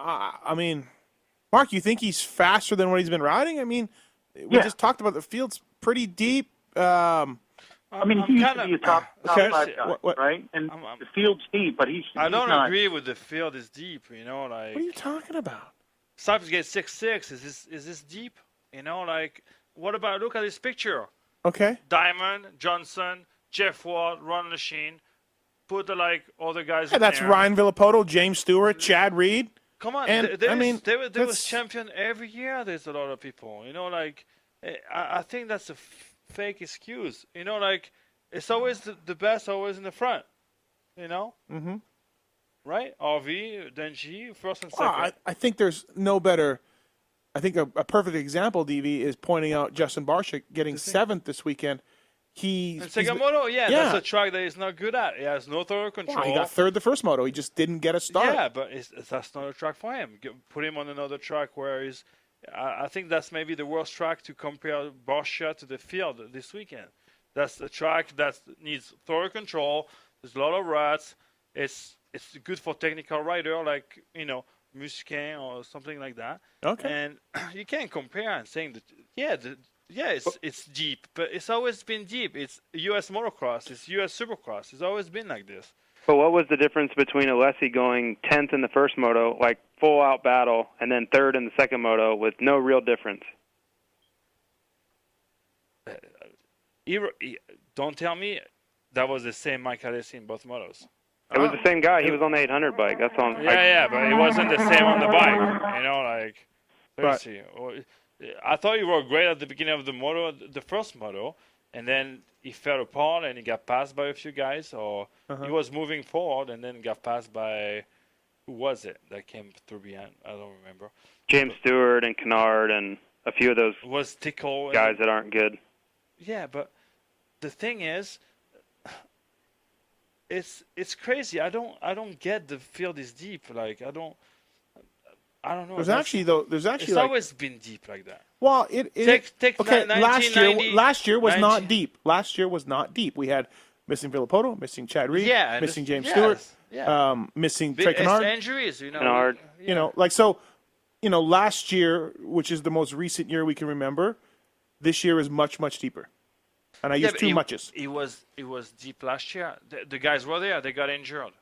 I mean, Mark, you think he's faster than what he's been riding? I mean, we just talked about the field's pretty deep. I mean, he used to be a top five guy, right? And the field's deep, but I don't agree with the field is deep. You know, like. What are you talking about? Cypress gets 6'6". Is this deep? You know, like what about look at this picture? Okay. Diamond, Johnson, Jeff Ward, Ron Lachine. Put the other guys. Yeah, in that's there. Ryan Villapoto, James Stewart, Chad Reed. Come on, and there was champion every year. There's a lot of people. You know, like I think that's a fake excuse. You know, like it's always the best, always in the front. You know. Mm-hmm. Right? RV, then G, first and second. I think there's no better. I think a perfect example, DV, is pointing out Justin Barshik getting 7th this weekend. And Sagamoto, that's a track that he's not good at. He has no thorough control. Well, he got 3rd the first moto. He just didn't get a start. Yeah, but that's not a track for him. Put him on another track where he's. I think that's maybe the worst track to compare Barshik to the field this weekend. That's a track that needs thorough control. There's a lot of ruts. It's good for technical rider like, Musquin or something like that. Okay. And you can't compare and saying that, it's deep, but it's always been deep. It's U.S. motocross. It's U.S. supercross. It's always been like this. But what was the difference between Alessi going 10th in the first moto, like full-out battle, and then 3rd in the second moto with no real difference? Don't tell me that was the same Mike Alessi in both motos. It was the same guy. He was on the 800 bike. That's all. Yeah, but it wasn't the same on the bike. You know, like, seriously. I thought he rode great at the beginning of the moto, the first moto, and then he fell apart and he got passed by a few guys, or he was moving forward and then got passed by, who was it that came through behind? I don't remember. James Stewart and Kennard and a few of those guys that aren't good. Yeah, but the thing is, it's crazy. I don't get the field is deep. Like I don't know. There's actually it's always been deep like that. Well, okay. Last year was not deep. Last year was not deep. We had missing Villapoto, missing Chad Reed, missing James Stewart, missing Trey Kennard. Injuries, Kennard. Last year, which is the most recent year we can remember, this year is much, much deeper. And I used two muches. It was deep last year. The guys were there. They got injured.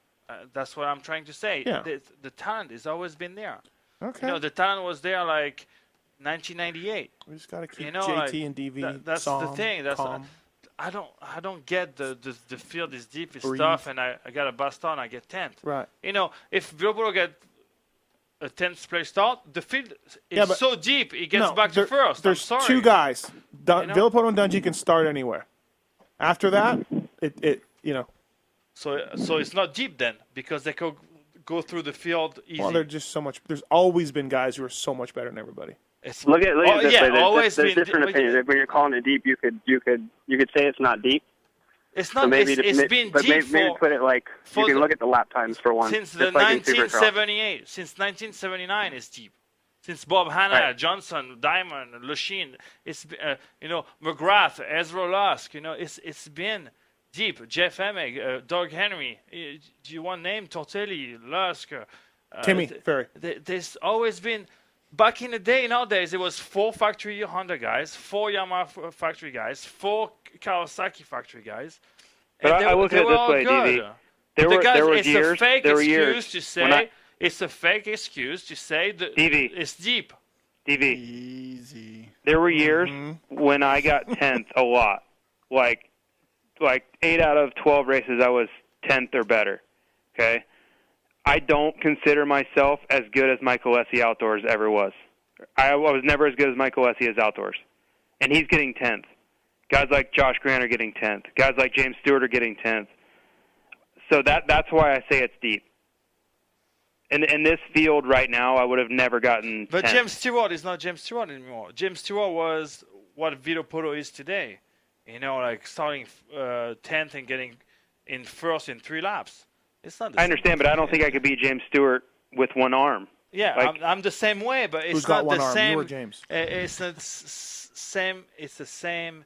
That's what I'm trying to say. Yeah. The talent has always been there. Okay. The talent was there like 1998. We just got to keep JT and DV. That's the thing. I don't get the field is deep. It's tough, and I got a Baston. I get 10th. Right. If Villapoto get a 10th place start, the field is so deep, it gets back to first. There's two guys. Villapoto and Dungey can start anywhere. After that, So it's not deep then, because they could go through the field easy. Well, they're just so much. There's always been guys who are so much better than everybody. Look at this way. There's different opinions. When you're calling it deep, you could say it's not deep. It's not. So it's been but deep. Maybe put it like you can look at the lap times for one. Since the 1978, since 1979, it's deep. Since Bob Hanna, Johnson, Diamond, Lachine, it's McGrath, Ezra Lusk. It's been deep. Jeff Emig, Doug Henry. Do you want name Tortelli, Lusk, Timmy Ferry? There's always been. Back in the day, nowadays, it was 4 factory Honda guys, 4 Yamaha factory guys, 4 Kawasaki factory guys. But I look at it this way, DV. There were years. It's a fake excuse to say that it's deep. DV. Easy. There were years when I got 10th a lot. Like 8 out of 12 races, I was 10th or better. Okay? I don't consider myself as good as Michael Alessi outdoors ever was. I was never as good as Michael Alessi is outdoors. And he's getting 10th. Guys like Josh Grant are getting 10th. Guys like James Stewart are getting 10th. So that's why I say it's deep. In this field right now, I would have never gotten 10th. But James Stewart is not James Stewart anymore. James Stewart was what Villapoto is today. Starting 10th and getting in first in 3 laps. It's not. I understand, but I don't think I could beat James Stewart with one arm. Yeah, I'm the same way, but it's not the same. You or James? It's the same. It's the same.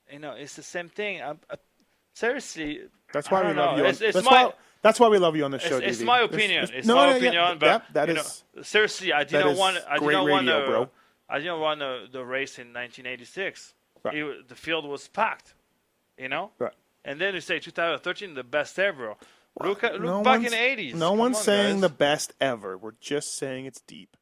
It's the same thing. Seriously. That's why we love you. That's why we love you on the show. It's my opinion. It's my opinion. But that is, seriously, I didn't want the race in 1986. Right. The field was packed. Right. And then you say 2013, the best ever. Look back in the 80s. No one's saying the best ever. We're just saying it's deep.